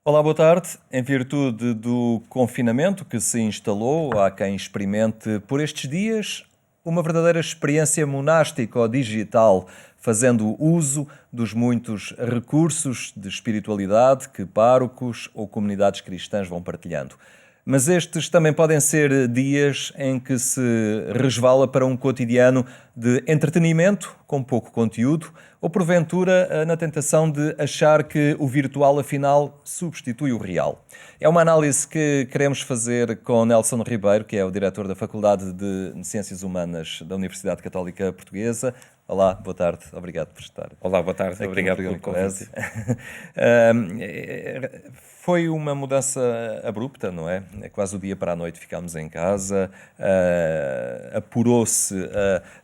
Olá, boa tarde. Em virtude do confinamento que se instalou, há quem experimente por estes dias uma verdadeira experiência monástica ou digital, fazendo uso dos muitos recursos de espiritualidade que párocos ou comunidades cristãs vão partilhando. Mas estes também podem ser dias em que se resvala para um cotidiano de entretenimento com pouco conteúdo, ou porventura na tentação de achar que o virtual afinal substitui o real. É uma análise que queremos fazer com Nelson Ribeiro, que é o diretor da Faculdade de Ciências Humanas da Universidade Católica Portuguesa. Olá, boa tarde, obrigado por estar Olá, boa tarde, aqui no obrigado programa pelo convite. Foi uma mudança abrupta, não é? É quase do dia para a noite ficámos em casa, apurou-se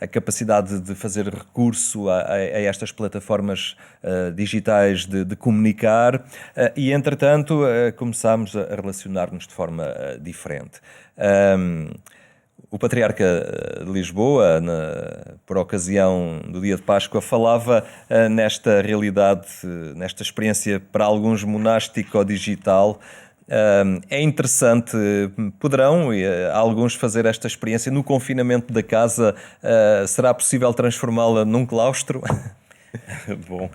a capacidade de fazer recurso a estas plataformas digitais de comunicar e, entretanto, começámos a relacionar-nos de forma diferente. O Patriarca de Lisboa, por ocasião do dia de Páscoa, falava nesta realidade, nesta experiência para alguns monástico-digital. É interessante, poderão alguns fazer esta experiência no confinamento da casa? Será possível transformá-la num claustro? Bom,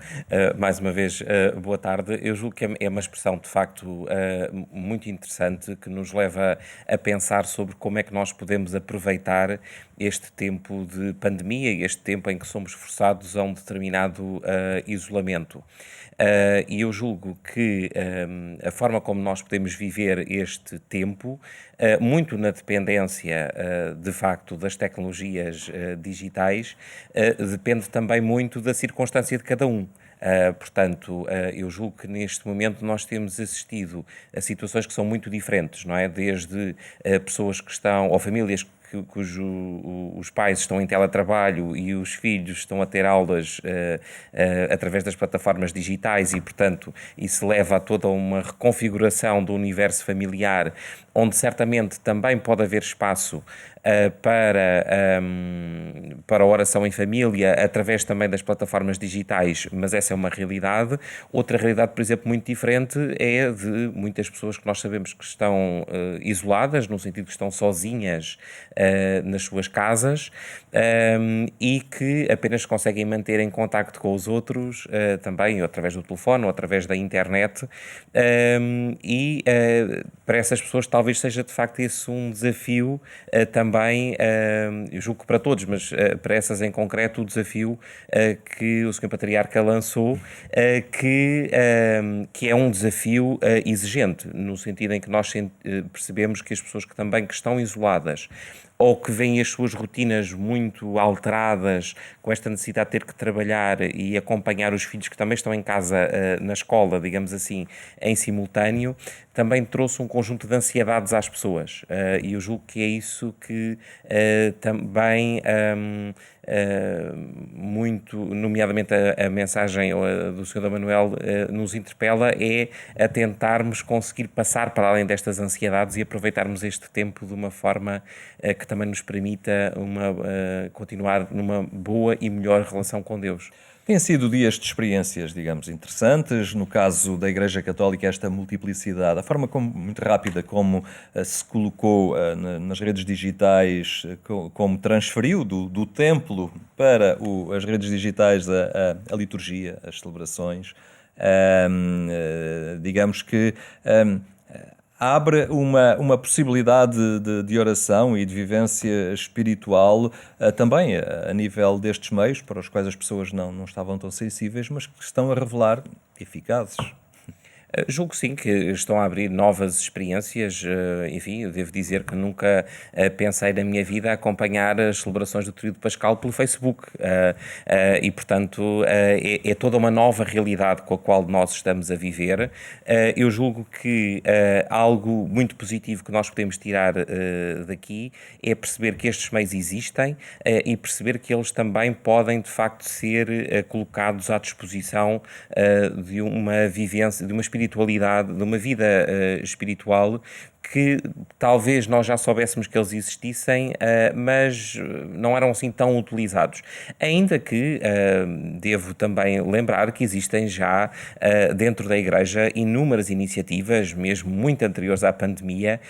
mais uma vez, boa tarde. Eu julgo que é uma expressão, de facto, muito interessante que nos leva a pensar sobre como é que nós podemos aproveitar este tempo de pandemia e este tempo em que somos forçados a um determinado isolamento. E eu julgo que a forma como nós podemos viver este tempo, muito na dependência, de facto, das tecnologias digitais, depende também muito da circunstância de cada um. Portanto, eu julgo que neste momento nós temos assistido a situações que são muito diferentes, não é? Desde pessoas que estão, ou famílias os pais estão em teletrabalho e os filhos estão a ter aulas através das plataformas digitais e, portanto, isso leva a toda uma reconfiguração do universo familiar, onde certamente também pode haver espaço para a oração em família, através também das plataformas digitais, mas essa é uma realidade. Outra realidade, por exemplo, muito diferente é de muitas pessoas que nós sabemos que estão isoladas, no sentido que estão sozinhas nas suas casas e que apenas conseguem manter em contacto com os outros também, ou através do telefone, ou através da internet, e para essas pessoas talvez seja de facto esse um desafio também, eu julgo que para todos, mas para essas em concreto, o desafio que o Sr. Patriarca lançou, que é um desafio exigente, no sentido em que nós percebemos que as pessoas que estão isoladas ou que veem as suas rotinas muito alteradas, com esta necessidade de ter que trabalhar e acompanhar os filhos que também estão em casa, na escola, digamos assim, em simultâneo, também trouxe um conjunto de ansiedades às pessoas. E eu julgo que é isso que também muito, nomeadamente a mensagem do Sr. Manuel nos interpela, é a tentarmos conseguir passar para além destas ansiedades e aproveitarmos este tempo de uma forma que também nos permita continuar numa boa e melhor relação com Deus. Têm sido dias de experiências, digamos, interessantes. No caso da Igreja Católica, esta multiplicidade, a forma muito rápida como se colocou nas redes digitais, como transferiu do templo para as redes digitais a liturgia, as celebrações. Digamos que abre uma possibilidade de oração e de vivência espiritual também a nível destes meios, para os quais as pessoas não estavam tão sensíveis, mas que estão a revelar eficazes. Julgo sim que estão a abrir novas experiências. Enfim, eu devo dizer que nunca pensei na minha vida acompanhar as celebrações do Tríodo Pascal pelo Facebook. E, portanto, é toda uma nova realidade com a qual nós estamos a viver. Eu julgo que algo muito positivo que nós podemos tirar daqui é perceber que estes meios existem e perceber que eles também podem, de facto, ser colocados à disposição de uma vivência, de uma espiritualidade, de uma vida espiritual que talvez nós já soubéssemos que eles existissem, mas não eram assim tão utilizados. Ainda que devo também lembrar que existem já dentro da Igreja inúmeras iniciativas, mesmo muito anteriores à pandemia,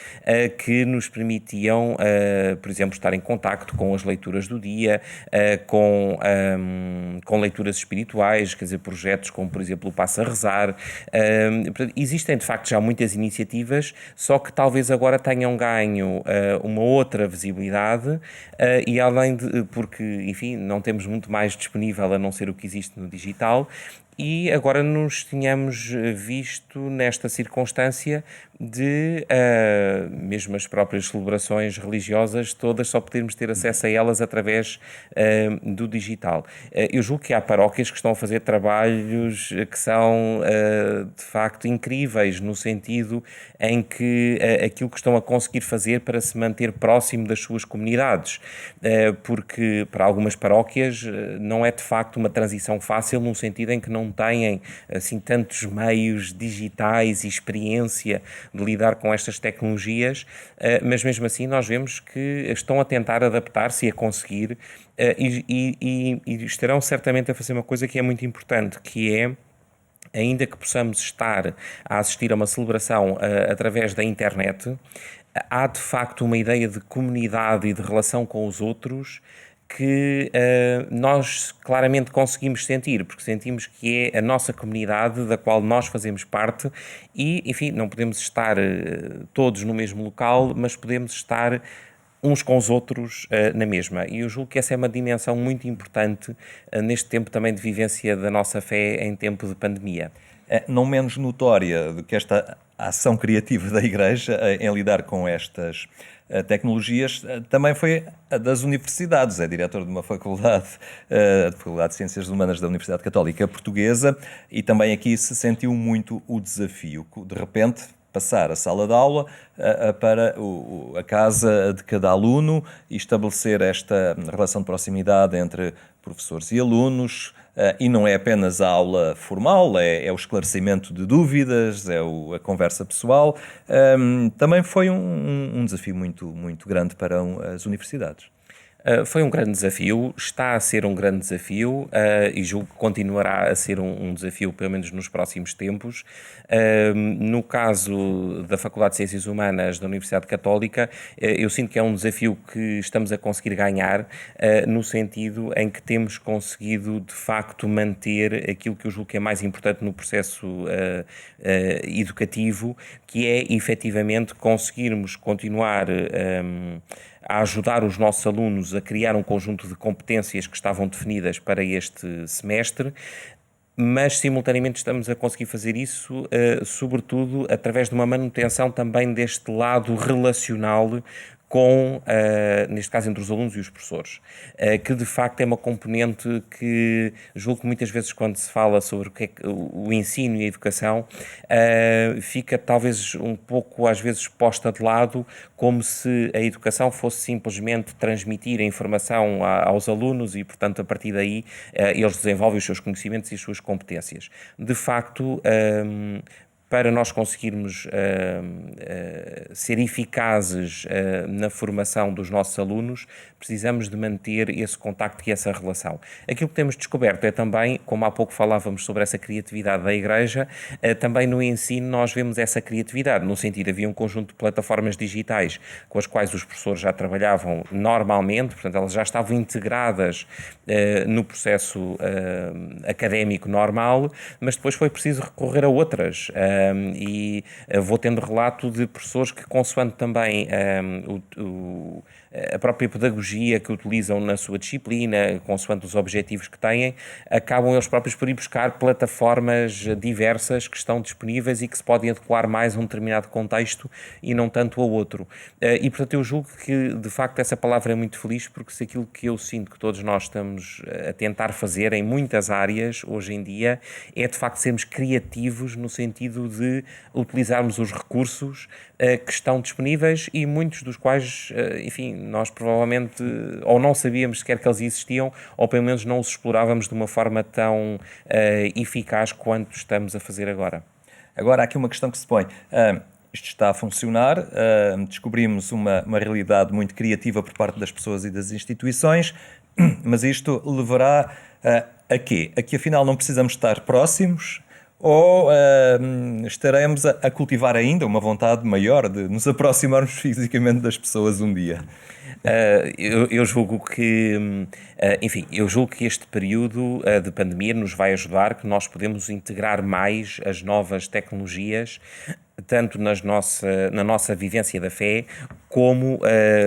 que nos permitiam, por exemplo, estar em contacto com as leituras do dia, com leituras espirituais, quer dizer, projetos como, por exemplo, o Passa a Rezar. Existem, de facto, já muitas iniciativas, só que talvez agora tenham ganho uma outra visibilidade e além de, porque, enfim, não temos muito mais disponível a não ser o que existe no digital, e agora nos tínhamos visto nesta circunstância de, mesmo as próprias celebrações religiosas, todas só podermos ter acesso a elas através do digital. Eu julgo que há paróquias que estão a fazer trabalhos que são, de facto, incríveis, no sentido em que aquilo que estão a conseguir fazer para se manter próximo das suas comunidades, porque para algumas paróquias não é, de facto, uma transição fácil, no sentido em que não têm assim tantos meios digitais e experiência de lidar com estas tecnologias, mas mesmo assim nós vemos que estão a tentar adaptar-se e a conseguir, e estarão certamente a fazer uma coisa que é muito importante, que é, ainda que possamos estar a assistir a uma celebração através da internet, há de facto uma ideia de comunidade e de relação com os outros que nós claramente conseguimos sentir, porque sentimos que é a nossa comunidade da qual nós fazemos parte e, enfim, não podemos estar todos no mesmo local, mas podemos estar uns com os outros na mesma. E eu julgo que essa é uma dimensão muito importante neste tempo também de vivência da nossa fé em tempo de pandemia. Não menos notória do que esta ação criativa da Igreja em lidar com estas tecnologias também foi a das universidades. É diretor de uma faculdade, a Faculdade de Ciências Humanas da Universidade Católica Portuguesa, e também aqui se sentiu muito o desafio. De repente, passar a sala de aula para a casa de cada aluno e estabelecer esta relação de proximidade entre professores e alunos, e não é apenas a aula formal, é o esclarecimento de dúvidas, é a conversa pessoal. Também foi um desafio muito grande para as universidades. Foi um grande desafio, está a ser um grande desafio e julgo que continuará a ser um desafio, pelo menos nos próximos tempos. No caso da Faculdade de Ciências Humanas da Universidade Católica, eu sinto que é um desafio que estamos a conseguir ganhar, no sentido em que temos conseguido, de facto, manter aquilo que eu julgo que é mais importante no processo educativo, que é, efetivamente, conseguirmos continuar a ajudar os nossos alunos a criar um conjunto de competências que estavam definidas para este semestre, mas simultaneamente estamos a conseguir fazer isso, sobretudo através de uma manutenção também deste lado relacional com, neste caso, entre os alunos e os professores, que de facto é uma componente que julgo que muitas vezes, quando se fala sobre o que é o ensino e a educação, fica talvez um pouco às vezes posta de lado, como se a educação fosse simplesmente transmitir a informação aos alunos e, portanto, a partir daí eles desenvolvem os seus conhecimentos e as suas competências. De facto, para nós conseguirmos ser eficazes na formação dos nossos alunos, precisamos de manter esse contacto e essa relação. Aquilo que temos descoberto é também, como há pouco falávamos sobre essa criatividade da Igreja, também no ensino nós vemos essa criatividade, no sentido, havia um conjunto de plataformas digitais com as quais os professores já trabalhavam normalmente, portanto elas já estavam integradas no processo académico normal, mas depois foi preciso recorrer a outras. E vou tendo relato de professores que, consoante também a própria pedagogia que utilizam na sua disciplina, consoante os objetivos que têm, acabam eles próprios por ir buscar plataformas diversas que estão disponíveis e que se podem adequar mais a um determinado contexto e não tanto a outro. E, portanto, eu julgo que, de facto, essa palavra é muito feliz, porque se aquilo que eu sinto que todos nós estamos a tentar fazer em muitas áreas hoje em dia é, de facto, sermos criativos no sentido de utilizarmos os recursos que estão disponíveis e muitos dos quais, enfim, nós provavelmente ou não sabíamos sequer que eles existiam ou pelo menos não os explorávamos de uma forma tão eficaz quanto estamos a fazer agora. Agora, há aqui uma questão que se põe. isto está a funcionar, descobrimos uma realidade muito criativa por parte das pessoas e das instituições, mas isto levará a quê? A que afinal não precisamos estar próximos ou estaremos a cultivar ainda uma vontade maior de nos aproximarmos fisicamente das pessoas um dia? Eu julgo que, enfim, eu julgo que este período de pandemia nos vai ajudar, que nós podemos integrar mais as novas tecnologias, tanto na nossa vivência da fé, como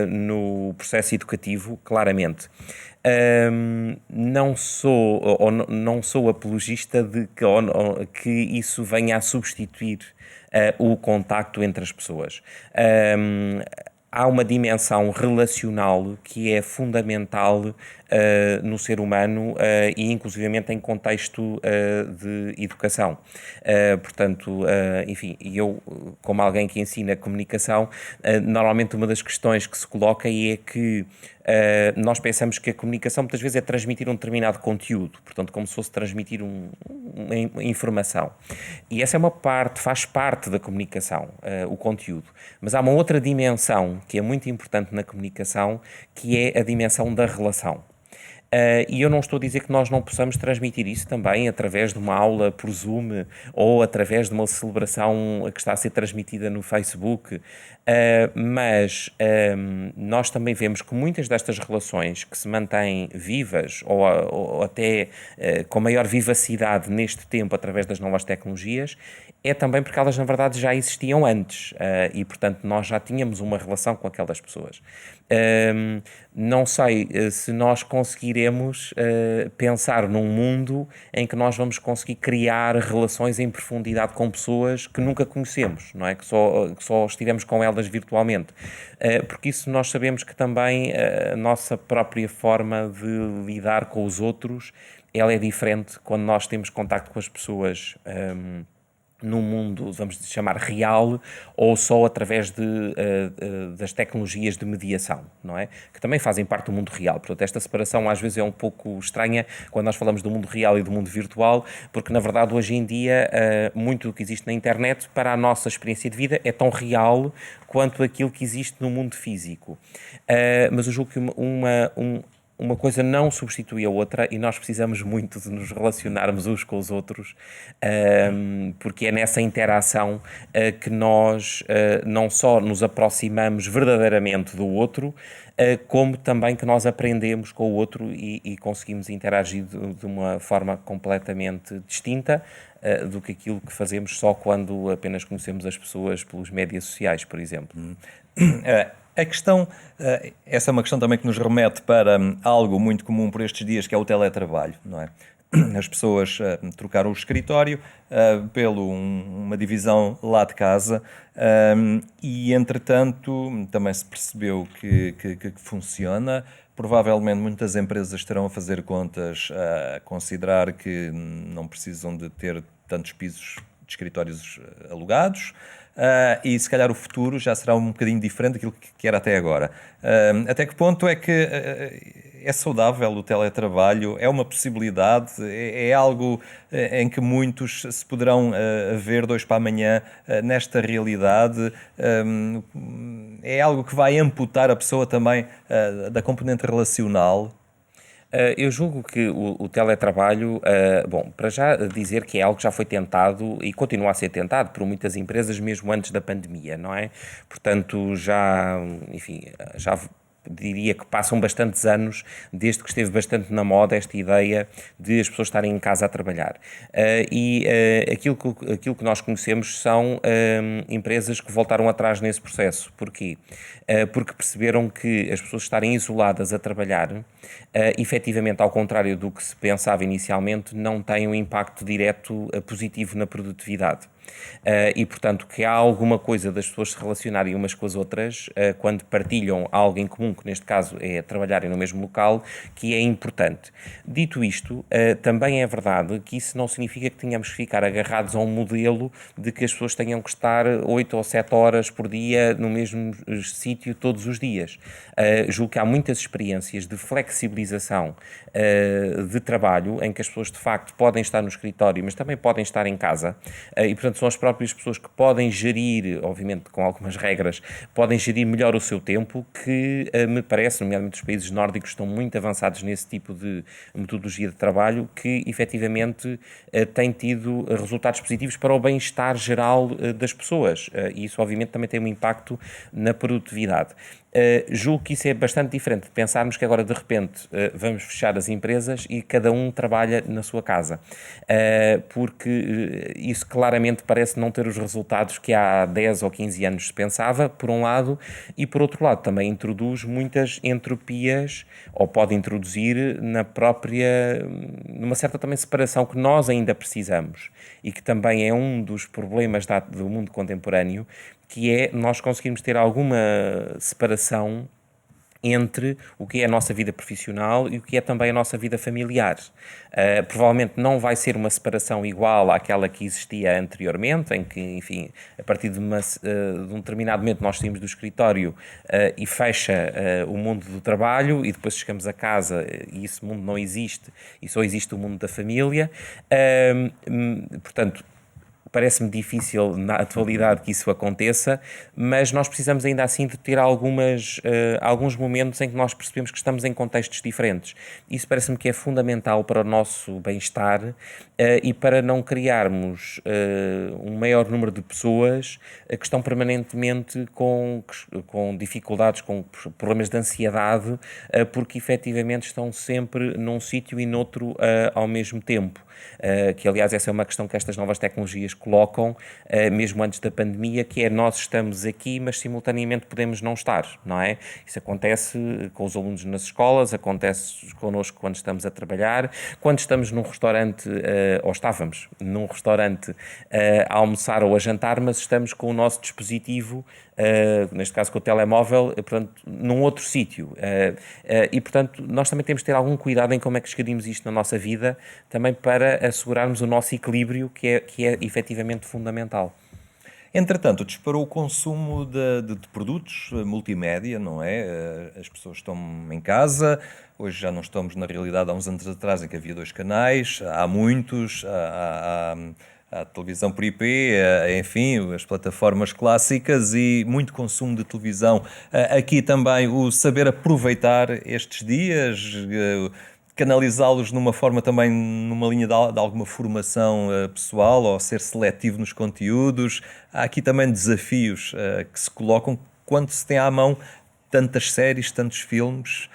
no processo educativo, claramente. Não sou apologista de que isso venha a substituir o contacto entre as pessoas. Há uma dimensão relacional que é fundamental no ser humano e inclusivamente em contexto de educação. Portanto, enfim, eu, como alguém que ensina comunicação, normalmente uma das questões que se coloca é que nós pensamos que a comunicação muitas vezes é transmitir um determinado conteúdo, portanto, como se fosse transmitir uma informação. E essa é uma parte, faz parte da comunicação, o conteúdo. Mas há uma outra dimensão que é muito importante na comunicação, que é a dimensão da relação. E eu não estou a dizer que nós não possamos transmitir isso também através de uma aula por Zoom ou através de uma celebração que está a ser transmitida no Facebook, mas nós também vemos que muitas destas relações que se mantêm vivas ou até com maior vivacidade neste tempo através das novas tecnologias é também porque elas na verdade já existiam antes e portanto nós já tínhamos uma relação com aquelas pessoas. Não sei se nós conseguiremos pensar num mundo em que nós vamos conseguir criar relações em profundidade com pessoas que nunca conhecemos, não é? Que só estivemos com elas virtualmente. Porque isso nós sabemos que também a nossa própria forma de lidar com os outros, ela é diferente quando nós temos contacto com as pessoas num mundo, vamos chamar, real, ou só através das tecnologias de mediação, não é? Que também fazem parte do mundo real. Portanto, esta separação às vezes é um pouco estranha quando nós falamos do mundo real e do mundo virtual, porque na verdade hoje em dia muito do que existe na internet para a nossa experiência de vida é tão real quanto aquilo que existe no mundo físico. Mas eu julgo que uma coisa não substitui a outra e nós precisamos muito de nos relacionarmos uns com os outros, porque é nessa interação que nós não só nos aproximamos verdadeiramente do outro, como também que nós aprendemos com o outro e conseguimos interagir de uma forma completamente distinta do que aquilo que fazemos só quando apenas conhecemos as pessoas pelos médias sociais, por exemplo. A questão, essa é uma questão também que nos remete para algo muito comum por estes dias, que é o teletrabalho, não é? As pessoas trocaram o escritório pelo uma divisão lá de casa e, entretanto, também se percebeu que funciona. Provavelmente muitas empresas estarão a fazer contas a considerar que não precisam de ter tantos pisos de escritórios alugados. E se calhar o futuro já será um bocadinho diferente daquilo que era até agora. Até que ponto é que é saudável o teletrabalho? É uma possibilidade? É algo em que muitos se poderão ver de hoje para amanhã nesta realidade? É algo que vai amputar a pessoa também da componente relacional? Eu julgo que o teletrabalho, bom, para já dizer que é algo que já foi tentado e continua a ser tentado por muitas empresas mesmo antes da pandemia, não é? Portanto, enfim, já diria que passam bastantes anos desde que esteve bastante na moda esta ideia de as pessoas estarem em casa a trabalhar. Aquilo que nós conhecemos são empresas que voltaram atrás nesse processo. Porquê? Porque perceberam que as pessoas estarem isoladas a trabalhar, efetivamente, ao contrário do que se pensava inicialmente, não tem um impacto direto positivo na produtividade. E, portanto, que há alguma coisa das pessoas se relacionarem umas com as outras quando partilham algo em comum, que neste caso é trabalharem no mesmo local, que é importante. Dito isto, também é verdade que isso não significa que tenhamos que ficar agarrados a um modelo de que as pessoas tenham que estar 8 ou 7 horas por dia no mesmo sítio todos os dias. Julgo que há muitas experiências de flexibilização de trabalho em que as pessoas de facto podem estar no escritório, mas também podem estar em casa e, portanto, portanto, são as próprias pessoas que podem gerir, obviamente com algumas regras, podem gerir melhor o seu tempo, que me parece, nomeadamente os países nórdicos estão muito avançados nesse tipo de metodologia de trabalho, que efetivamente tem tido resultados positivos para o bem-estar geral das pessoas. E isso, obviamente, também tem um impacto na produtividade. Julgo que isso é bastante diferente de pensarmos que agora de repente vamos fechar as empresas e cada um trabalha na sua casa, porque isso claramente parece não ter os resultados que há 10 ou 15 anos se pensava, por um lado, e por outro lado também introduz muitas entropias, ou pode introduzir numa certa também separação que nós ainda precisamos, e que também é um dos problemas do mundo contemporâneo, que é nós conseguirmos ter alguma separação entre o que é a nossa vida profissional e o que é também a nossa vida familiar. Provavelmente não vai ser uma separação igual àquela que existia anteriormente, em que, enfim, a partir de um determinado momento nós saímos do escritório e fecha o mundo do trabalho e depois chegamos a casa e esse mundo não existe e só existe o mundo da família. Portanto, parece-me difícil na atualidade que isso aconteça, mas nós precisamos ainda assim de ter alguns momentos em que nós percebemos que estamos em contextos diferentes. Isso parece-me que é fundamental para o nosso bem-estar e para não criarmos um maior número de pessoas que estão permanentemente com dificuldades, com problemas de ansiedade, porque efetivamente estão sempre num sítio e noutro ao mesmo tempo. Que aliás essa é uma questão que estas novas tecnologias colocam, mesmo antes da pandemia, que é nós estamos aqui, mas simultaneamente podemos não estar, não é? Isso acontece com os alunos nas escolas, acontece connosco quando estamos a trabalhar, quando estamos num restaurante, ou estávamos num restaurante a almoçar ou a jantar, mas estamos com o nosso dispositivo, neste caso com o telemóvel, portanto, num outro sítio. E, portanto, nós também temos de ter algum cuidado em como é que gerimos isto na nossa vida, também para assegurarmos o nosso equilíbrio, que é efetivamente fundamental. Entretanto, disparou o consumo de produtos multimédia, não é? As pessoas estão em casa, hoje já não estamos na realidade há uns anos atrás em que havia 2 canais, há muitos, há a televisão por IP, enfim, as plataformas clássicas e muito consumo de televisão. Aqui também o saber aproveitar estes dias, canalizá-los numa forma também, numa linha de alguma formação pessoal, ou ser seletivo nos conteúdos. Há aqui também desafios que se colocam quando se tem à mão tantas séries, tantos filmes,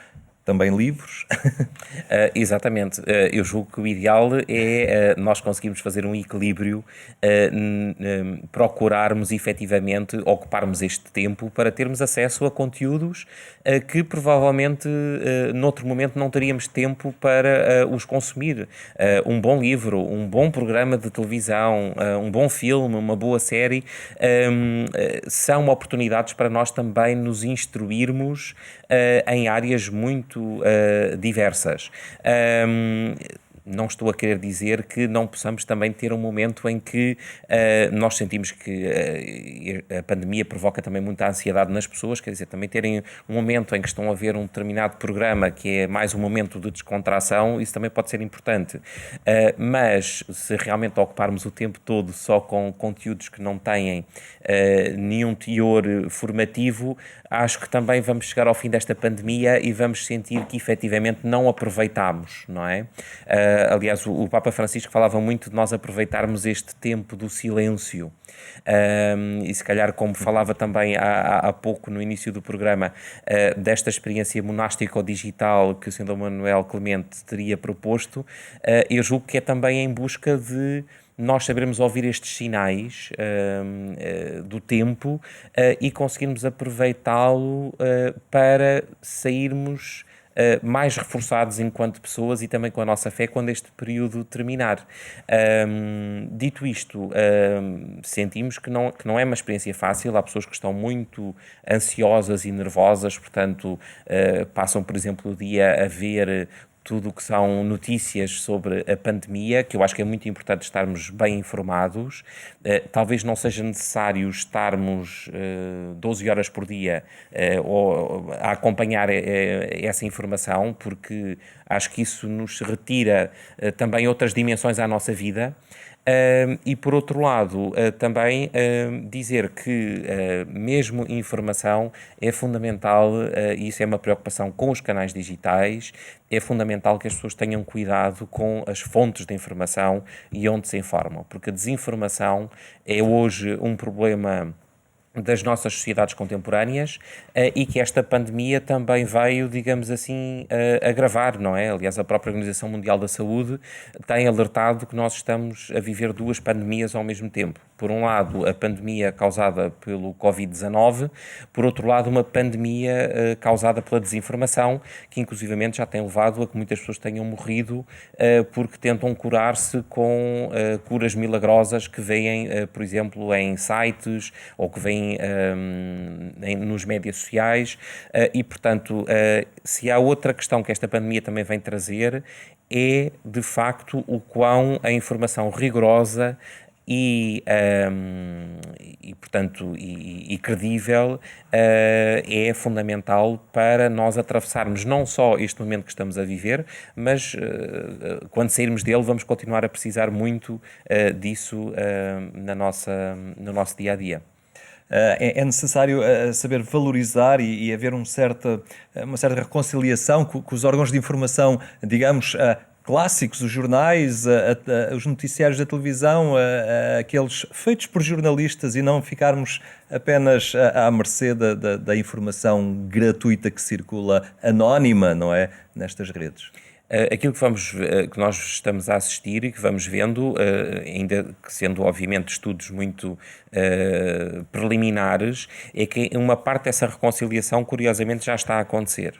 também livros. Exatamente. Eu julgo que o ideal é nós conseguirmos fazer um equilíbrio, procurarmos efetivamente ocuparmos este tempo para termos acesso a conteúdos que provavelmente noutro momento não teríamos tempo para os consumir. Um bom livro, um bom programa de televisão, um bom filme, uma boa série, são oportunidades para nós também nos instruirmos em áreas muito diversas. Não estou a querer dizer que não possamos também ter um momento em que nós sentimos que a pandemia provoca também muita ansiedade nas pessoas, quer dizer, também terem um momento em que estão a ver um determinado programa que é mais um momento de descontração, isso também pode ser importante. Mas se realmente ocuparmos o tempo todo só com conteúdos que não têm nenhum teor formativo, acho que também vamos chegar ao fim desta pandemia e vamos sentir que efetivamente não aproveitámos, não é? Aliás, o Papa Francisco falava muito de nós aproveitarmos este tempo do silêncio. E se calhar, como falava também há pouco no início do programa, desta experiência monástica ou digital que o Sr. Dom Manuel Clemente teria proposto, eu julgo que é também em busca de nós sabermos ouvir estes sinais do tempo e conseguirmos aproveitá-lo para sairmos mais reforçados enquanto pessoas e também com a nossa fé quando este período terminar. Dito isto, sentimos que não é uma experiência fácil. Há pessoas que estão muito ansiosas e nervosas, portanto, passam, por exemplo, o dia a ver tudo o que são notícias sobre a pandemia, que eu acho que é muito importante estarmos bem informados. Talvez não seja necessário estarmos 12 horas por dia a acompanhar essa informação, porque acho que isso nos retira também outras dimensões à nossa vida. E por outro lado, também dizer que mesmo informação é fundamental, e isso é uma preocupação com os canais digitais, é fundamental que as pessoas tenham cuidado com as fontes de informação e onde se informam, porque a desinformação é hoje um problema das nossas sociedades contemporâneas e que esta pandemia também veio, digamos assim, agravar, não é? Aliás, a própria Organização Mundial da Saúde tem alertado que nós estamos a viver duas pandemias ao mesmo tempo. Por um lado, a pandemia causada pelo Covid-19, por outro lado, uma pandemia causada pela desinformação, que inclusivamente já tem levado a que muitas pessoas tenham morrido porque tentam curar-se com curas milagrosas que vêm, por exemplo, em sites ou que vêm nos médias sociais e, portanto, se há outra questão que esta pandemia também vem trazer é, de facto, o quão a informação rigorosa portanto, credível é fundamental para nós atravessarmos não só este momento que estamos a viver, mas quando sairmos dele vamos continuar a precisar muito disso no nosso dia-a-dia. É necessário saber valorizar e haver uma certa reconciliação com os órgãos de informação, digamos, clássicos, os jornais, os noticiários da televisão, aqueles feitos por jornalistas e não ficarmos apenas à mercê da informação gratuita que circula, anónima, não é, nestas redes. Aquilo que nós estamos a assistir e que vamos vendo, ainda que sendo obviamente estudos muito preliminares, é que uma parte dessa reconciliação curiosamente já está a acontecer.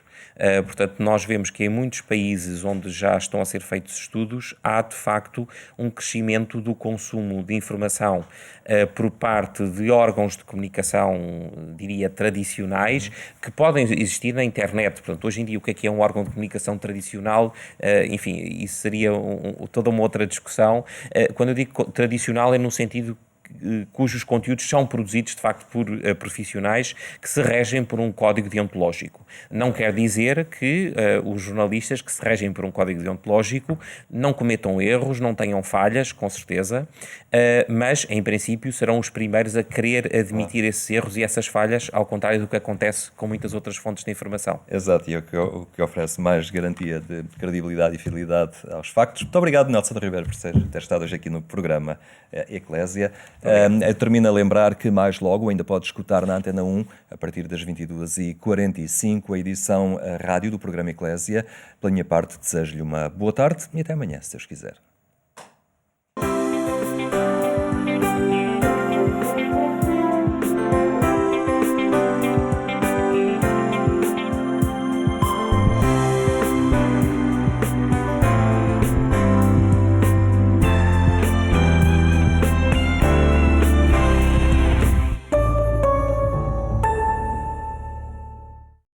Portanto, nós vemos que em muitos países onde já estão a ser feitos estudos, há de facto um crescimento do consumo de informação por parte de órgãos de comunicação, diria, tradicionais, que podem existir na internet. Portanto, hoje em dia, o que é um órgão de comunicação tradicional? Enfim, isso seria toda uma outra discussão. Quando eu digo tradicional é no sentido cujos conteúdos são produzidos de facto por profissionais que se regem por um código deontológico. Não quer dizer que os jornalistas que se regem por um código deontológico não cometam erros, não tenham falhas, com certeza, mas em princípio serão os primeiros a querer admitir esses erros e essas falhas, ao contrário do que acontece com muitas outras fontes de informação. Exato, e o que oferece mais garantia de credibilidade e fidelidade aos factos. Muito obrigado, Nelson Ribeiro, por ter estado hoje aqui no programa Eclésia. Termino a lembrar que mais logo ainda pode escutar na Antena 1, a partir das 22h45, a edição rádio do programa Eclésia. Pela minha parte, desejo-lhe uma boa tarde e até amanhã, se Deus quiser.